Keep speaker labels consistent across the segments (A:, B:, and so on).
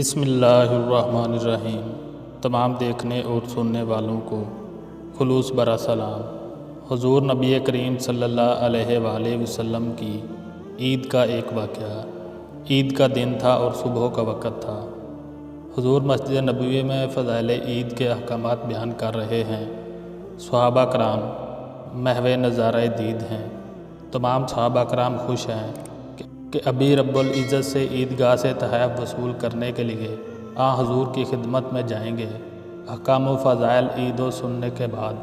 A: بسم اللہ الرحمن الرحیم۔ تمام دیکھنے اور سننے والوں کو خلوص برا سلام۔ حضور نبی کریم صلی اللہ علیہ وآلہ وسلم کی عید کا ایک واقعہ۔ عید کا دن تھا اور صبح کا وقت تھا۔ حضور مسجد نبوی میں فضائل عید کے احکامات بیان کر رہے ہیں۔ صحابہ کرام محو نظارۂ دید ہیں۔ تمام صحابہ کرام خوش ہیں کہ ابھی رب العزت سے عیدگاہ سے تحائف وصول کرنے کے لیے حضور کی خدمت میں جائیں گے۔ احکام و فضائل عید و سننے کے بعد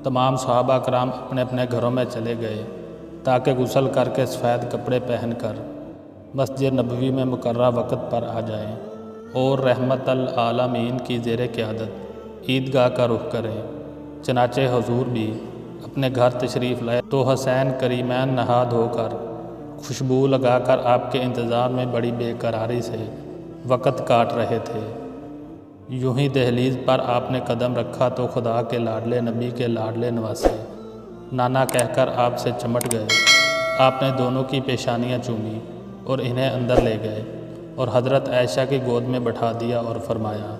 A: تمام صحابہ کرام اپنے اپنے گھروں میں چلے گئے تاکہ غسل کر کے سفید کپڑے پہن کر مسجد نبوی میں مقررہ وقت پر آ جائیں اور رحمت العالمین کی زیر قیادت عیدگاہ کا رخ کریں۔ چنانچہ حضور بھی اپنے گھر تشریف لائے تو حسین کریمین نہا دھو کر خوشبو لگا کر آپ کے انتظار میں بڑی بے قراری سے وقت کاٹ رہے تھے۔ یوں ہی دہلیز پر آپ نے قدم رکھا تو خدا کے لاڈلے نبی کے لاڈلے نواسے نانا کہہ کر آپ سے چمٹ گئے۔ آپ نے دونوں کی پیشانیاں چومی اور انہیں اندر لے گئے اور حضرت عائشہ کی گود میں بٹھا دیا اور فرمایا،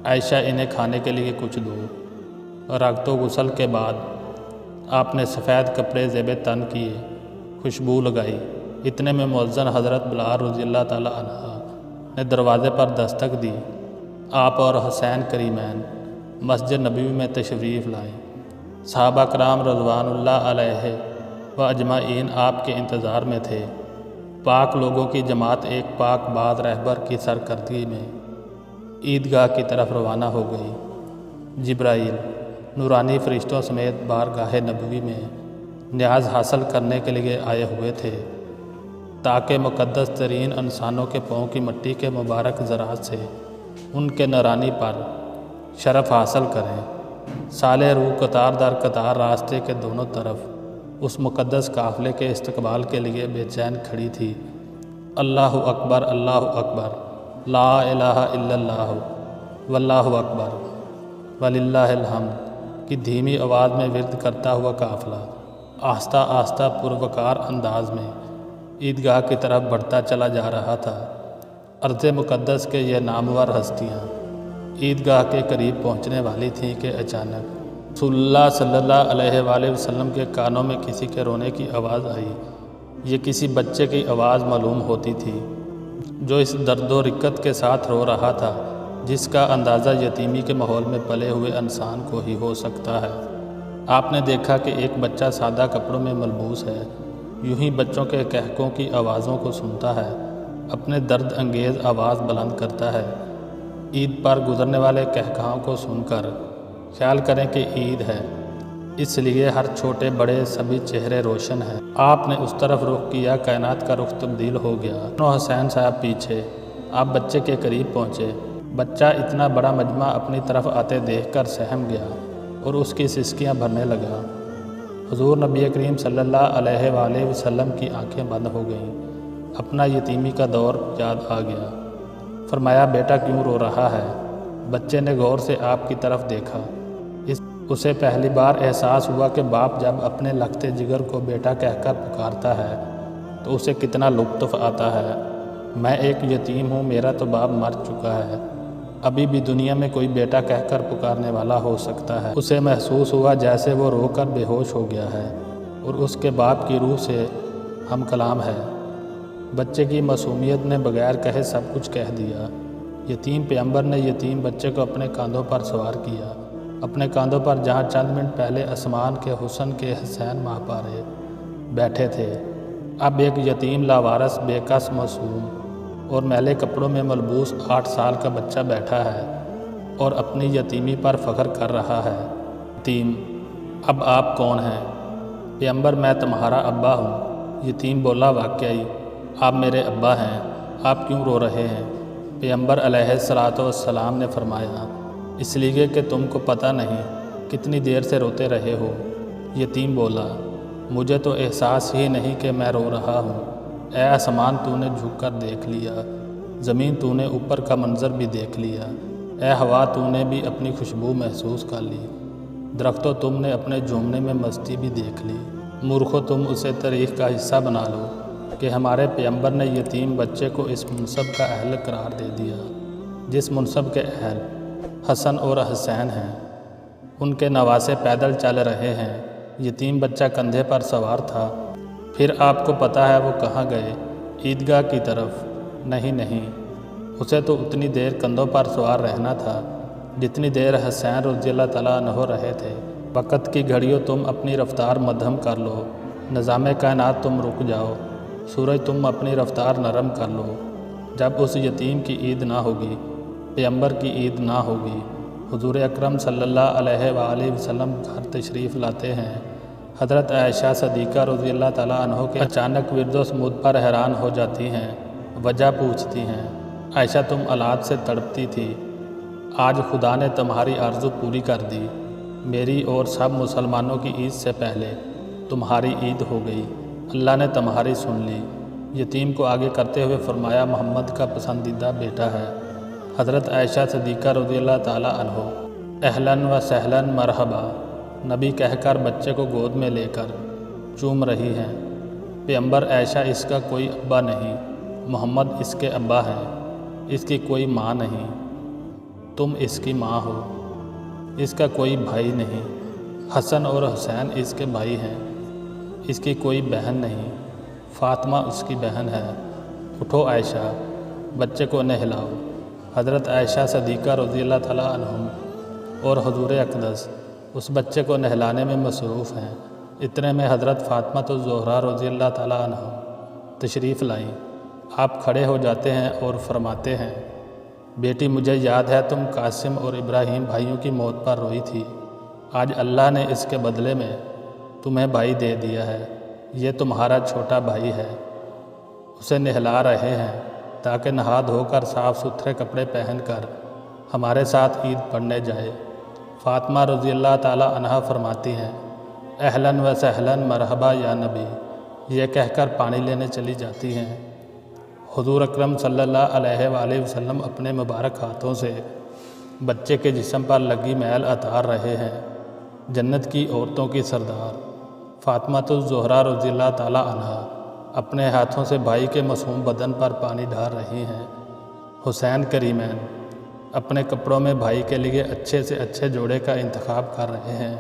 A: عائشہ انہیں کھانے کے لیے کچھ دو۔ رات و غسل کے بعد آپ نے سفید کپڑے زیب تن کیے، خوشبو لگائی۔ اتنے میں مؤذن حضرت بلال رضی اللہ تعالیٰ عنہ نے دروازے پر دستک دی۔ آپ اور حسین کریمین مسجد نبوی میں تشریف لائے۔ صحابہ کرام رضوان اللہ علیہ و اجمعین آپ کے انتظار میں تھے۔ پاک لوگوں کی جماعت ایک پاک باز رہبر کی سرکردگی میں عیدگاہ کی طرف روانہ ہو گئی۔ جبرائیل نورانی فرشتوں سمیت بارگاہ نبوی میں نیاز حاصل کرنے کے لیے آئے ہوئے تھے تاکہ مقدس ترین انسانوں کے پاؤں کی مٹی کے مبارک ذرات سے ان کے نورانی پر شرف حاصل کریں۔ سالے روح قطار در قطار راستے کے دونوں طرف اس مقدس قافلے کے استقبال کے لیے بے چین کھڑی تھی۔ اللہ اکبر، اللہ اکبر، لا الہ الا اللہ، واللہ اکبر، وللہ الحمد کی دھیمی آواز میں ورد کرتا ہوا قافلہ آہستہ آہستہ پروقار انداز میں عیدگاہ کی طرف بڑھتا چلا جا رہا تھا۔ ارض مقدس کے یہ نامور ہستیاں عیدگاہ کے قریب پہنچنے والی تھیں کہ اچانک رسول اللہ صلی اللہ علیہ وآلہ وسلم کے کانوں میں کسی کے رونے کی آواز آئی۔ یہ کسی بچے کی آواز معلوم ہوتی تھی جو اس درد و رقت کے ساتھ رو رہا تھا جس کا اندازہ یتیمی کے ماحول میں پلے ہوئے انسان کو ہی ہو سکتا ہے۔ آپ نے دیکھا کہ ایک بچہ سادہ کپڑوں میں ملبوس ہے، یوں ہی بچوں کے کہکوں کی آوازوں کو سنتا ہے، اپنے درد انگیز آواز بلند کرتا ہے۔ عید پر گزرنے والے کہکہاؤں کو سن کر خیال کریں کہ عید ہے، اس لیے ہر چھوٹے بڑے سبھی چہرے روشن ہیں۔ آپ نے اس طرف رخ کیا، کائنات کا رخ تبدیل ہو گیا۔ حسین صاحب پیچھے، آپ بچے کے قریب پہنچے۔ بچہ اتنا بڑا مجمع اپنی طرف آتے دیکھ کر سہم گیا اور اس کی سسکیاں بھرنے لگا۔ حضور نبی کریم صلی اللہ علیہ وآلہ وسلم کی آنکھیں بند ہو گئیں۔ اپنا یتیمی کا دور یاد آ گیا۔ فرمایا، بیٹا کیوں رو رہا ہے؟ بچے نے غور سے آپ کی طرف دیکھا۔ اسے پہلی بار احساس ہوا کہ باپ جب اپنے لختے جگر کو بیٹا کہہ کر پکارتا ہے تو اسے کتنا لطف آتا ہے۔ میں ایک یتیم ہوں، میرا تو باپ مر چکا ہے، ابھی بھی دنیا میں کوئی بیٹا کہہ کر پکارنے والا ہو سکتا ہے۔ اسے محسوس ہوا جیسے وہ رو کر بے ہوش ہو گیا ہے اور اس کے باپ کی روح سے ہم کلام ہے۔ بچے کی معصومیت نے بغیر کہے سب کچھ کہہ دیا۔ یتیم پیغمبر نے یتیم بچے کو اپنے کاندھوں پر سوار کیا، اپنے کاندھوں پر جہاں چند منٹ پہلے آسمان کے حسن کے حسین ماہپارے بیٹھے تھے، اب ایک یتیم لاوارث بے کس معصوم اور میلے کپڑوں میں ملبوس 8 سال کا بچہ بیٹھا ہے اور اپنی یتیمی پر فخر کر رہا ہے۔ یتیم، اب آپ کون ہیں؟ پیغمبر، میں تمہارا ابا ہوں۔ یتیم بولا، واقعی آپ میرے ابا ہیں، آپ کیوں رو رہے ہیں؟ پیغمبر علیہ الصلوۃ والسلام نے فرمایا، اس لیے کہ تم کو پتہ نہیں کتنی دیر سے روتے رہے ہو۔ یتیم بولا، مجھے تو احساس ہی نہیں کہ میں رو رہا ہوں۔ اے آسمان، تو نے جھک کر دیکھ لیا، زمین تو نے اوپر کا منظر بھی دیکھ لیا، اے ہوا تو نے بھی اپنی خوشبو محسوس کر لی، درختوں تم نے اپنے جھومنے میں مستی بھی دیکھ لی۔ مورخو، تم اسے تاریخ کا حصہ بنا لو کہ ہمارے پیغمبر نے یتیم بچے کو اس منصب کا اہل قرار دے دیا۔ جس منصب کے اہل حسن اور حسین ہیں، ان کے نواسے پیدل چل رہے ہیں، یتیم بچہ کندھے پر سوار تھا۔ پھر آپ کو پتہ ہے وہ کہاں گئے؟ عیدگاہ کی طرف؟ نہیں، اسے تو اتنی دیر کندھوں پر سوار رہنا تھا جتنی دیر حسین رضی اللہ تعالیٰ عنہ رہے تھے۔ وقت کی گھڑیوں تم اپنی رفتار مدھم کر لو، نظام کائنات تم رک جاؤ، سورج تم اپنی رفتار نرم کر لو۔ جب اس یتیم کی عید نہ ہوگی، پیغمبر کی عید نہ ہوگی۔ حضور اکرم صلی اللہ علیہ وآلہ وسلم گھر تشریف لاتے ہیں۔ حضرت عائشہ صدیقہ رضی اللہ تعالیٰ عنہ کے اچانک ورد و سمود پر حیران ہو جاتی ہیں، وجہ پوچھتی ہیں۔ عائشہ تم اولاد سے تڑپتی تھی، آج خدا نے تمہاری آرزو پوری کر دی، میری اور سب مسلمانوں کی عید سے پہلے تمہاری عید ہو گئی، اللہ نے تمہاری سن لی۔ یتیم کو آگے کرتے ہوئے فرمایا محمد کا پسندیدہ بیٹا ہے۔ حضرت عائشہ صدیقہ رضی اللہ تعالیٰ عنہ اہلاً و سہلاً مرحبا نبی کہہ کر بچے کو گود میں لے کر چوم رہی ہیں۔ پیغمبر عائشہ اس کا کوئی ابا نہیں، محمد اس کے ابا ہیں، اس کی کوئی ماں نہیں، تم اس کی ماں ہو، اس کا کوئی بھائی نہیں، حسن اور حسین اس کے بھائی ہیں، اس کی کوئی بہن نہیں، فاطمہ اس کی بہن ہے۔ اٹھو عائشہ، بچے کو نہلاؤ۔ حضرت عائشہ صدیقہ رضی اللہ تعالیٰ عنہم اور حضور اقدس اس بچے کو نہلانے میں مصروف ہیں۔ اتنے میں حضرت فاطمہ الزہرا رضی اللہ تعالیٰ عنہ تشریف لائیں۔ آپ کھڑے ہو جاتے ہیں اور فرماتے ہیں، بیٹی مجھے یاد ہے تم قاسم اور ابراہیم بھائیوں کی موت پر روئی تھی، آج اللہ نے اس کے بدلے میں تمہیں بھائی دے دیا ہے، یہ تمہارا چھوٹا بھائی ہے۔ اسے نہلا رہے ہیں تاکہ نہا دھو کر صاف ستھرے کپڑے پہن کر ہمارے ساتھ عید پڑھنے جائے۔ فاطمہ رضی اللہ تعالیٰ عنہا فرماتی ہیں، اہلاً و سہلاً مرحبا یا نبی، یہ کہہ کر پانی لینے چلی جاتی ہیں۔ حضور اکرم صلی اللہ علیہ وآلہ وسلم اپنے مبارک ہاتھوں سے بچے کے جسم پر لگی میل اتار رہے ہیں۔ جنت کی عورتوں کی سردار فاطمہ الزہرا رضی اللہ تعالیٰ عنہا اپنے ہاتھوں سے بھائی کے معصوم بدن پر پانی ڈال رہی ہیں۔ حسین کریمین اپنے کپڑوں میں بھائی کے لیے اچھے سے اچھے جوڑے کا انتخاب کر رہے ہیں،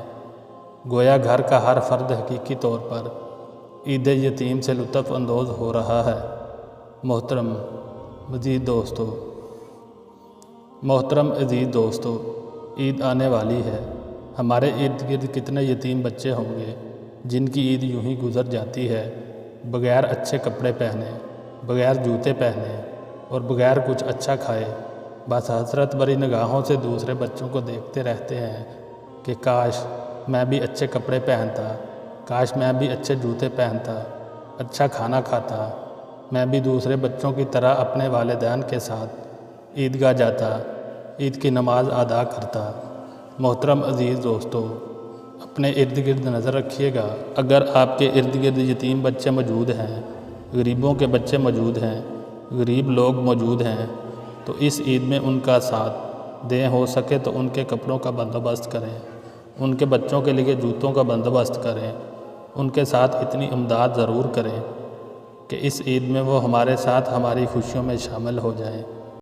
A: گویا گھر کا ہر فرد حقیقی طور پر عید یتیم سے لطف اندوز ہو رہا ہے۔ محترم عزیز دوستو، عید آنے والی ہے۔ ہمارے ارد گرد کتنے یتیم بچے ہوں گے جن کی عید یوں ہی گزر جاتی ہے، بغیر اچھے کپڑے پہنے، بغیر جوتے پہنے اور بغیر کچھ اچھا کھائے، بس حسرت بھری نگاہوں سے دوسرے بچوں کو دیکھتے رہتے ہیں کہ کاش میں بھی اچھے کپڑے پہنتا، کاش میں بھی اچھے جوتے پہنتا، اچھا کھانا کھاتا، میں بھی دوسرے بچوں کی طرح اپنے والدین کے ساتھ عیدگاہ جاتا، عید کی نماز ادا کرتا۔ محترم عزیز دوستو، اپنے ارد گرد نظر رکھیے گا، اگر آپ کے ارد گرد یتیم بچے موجود ہیں، غریبوں کے بچے موجود ہیں، غریب لوگ موجود ہیں، تو اس عید میں ان کا ساتھ دیں، ہو سکے تو ان کے کپڑوں کا بندوبست کریں، ان کے بچوں کے لیے جوتوں کا بندوبست کریں، ان کے ساتھ اتنی امداد ضرور کریں کہ اس عید میں وہ ہمارے ساتھ ہماری خوشیوں میں شامل ہو جائیں۔